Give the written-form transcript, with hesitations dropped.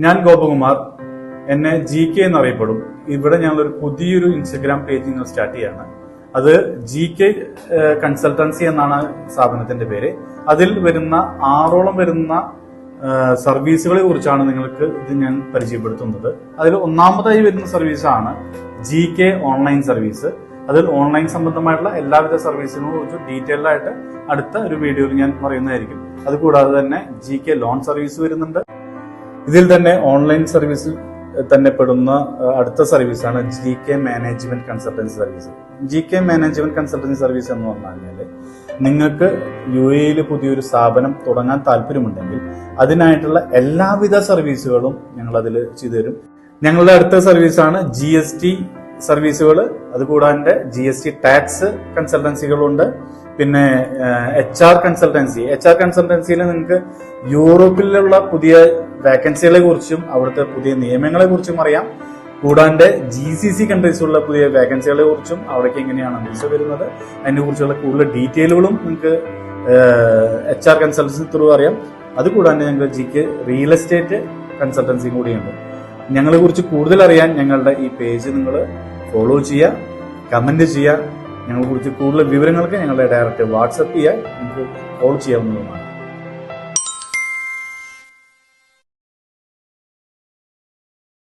ഞാൻ ഗോപകുമാർ, എന്നെ GK എന്നറിയപ്പെടും. ഇവിടെ ഞങ്ങളൊരു പുതിയൊരു ഇൻസ്റ്റഗ്രാം പേജ് നിങ്ങൾ സ്റ്റാർട്ട് ചെയ്യാണ്. അത് GK കൺസൾട്ടൻസി എന്നാണ് സ്ഥാപനത്തിന്റെ പേര്. അതിൽ വരുന്ന 6ഓളം വരുന്ന സർവീസുകളെ കുറിച്ചാണ് നിങ്ങൾക്ക് ഇത് ഞാൻ പരിചയപ്പെടുത്തുന്നത്. അതിൽ ഒന്നാമതായി വരുന്ന സർവീസാണ് GK ഓൺലൈൻ സർവീസ്. അതിൽ ഓൺലൈൻ സംബന്ധമായിട്ടുള്ള എല്ലാവിധ സർവീസിനെ കുറിച്ച് ഡീറ്റെയിൽഡ് ആയിട്ട് അടുത്ത ഒരു വീഡിയോയിൽ ഞാൻ പറയുന്നതായിരിക്കും. അതുകൂടാതെ തന്നെ GK ലോൺ സർവീസ് വരുന്നുണ്ട്. ഇതിൽ തന്നെ ഓൺലൈൻ സർവീസിൽ തന്നെ പെടുന്ന അടുത്ത സർവീസാണ് GK management consultancy service. GK management consultancy service എന്ന് പറഞ്ഞാൽ നിങ്ങൾക്ക് UAE പുതിയൊരു സ്ഥാപനം തുടങ്ങാൻ താല്പര്യമുണ്ടെങ്കിൽ അതിനായിട്ടുള്ള എല്ലാവിധ സർവീസുകളും ഞങ്ങൾ അതിൽ ചെയ്തു തരും. ഞങ്ങളുടെ അടുത്ത സർവീസാണ് GST സർവീസുകൾ. അതുകൂടാതെ GST ടാക്സ് കൺസൾട്ടൻസികളുണ്ട്. പിന്നെ HR കൺസൾട്ടൻസിയിൽ നിങ്ങൾക്ക് യൂറോപ്പിലുള്ള പുതിയ വാക്കൻസികളെ കുറിച്ചും അവിടുത്തെ പുതിയ നിയമങ്ങളെ കുറിച്ചും അറിയാം. കൂടാതെ GCC കൺട്രീസിലുള്ള പുതിയ വാക്കൻസികളെ കുറിച്ചും അവിടേക്ക് എങ്ങനെയാണ് വിസ വരുന്നത് അതിനെ കുറിച്ചുള്ള കൂടുതൽ ഡീറ്റെയിലുകളും നിങ്ങൾക്ക് HR കൺസൾട്ടൻസി ത്രൂ അറിയാം. അതുകൂടാതെ ഞങ്ങൾക്ക് GK റിയൽ എസ്റ്റേറ്റ് കൺസൾട്ടൻസി കൂടിയുണ്ട്. ഞങ്ങളെ കുറിച്ച് കൂടുതൽ അറിയാൻ ഞങ്ങളുടെ ഈ പേജ് നിങ്ങൾ ഫോളോ ചെയ്യുക, കമന്റ് ചെയ്യുക. ഞങ്ങളെ കുറിച്ച് കൂടുതൽ വിവരങ്ങൾക്ക് ഞങ്ങളുടെ ഡയറക്റ്റ് വാട്സപ്പ് ചെയ്യുക, നിങ്ങൾക്ക് കോൾ ചെയ്യാവുന്നതുമാണ്.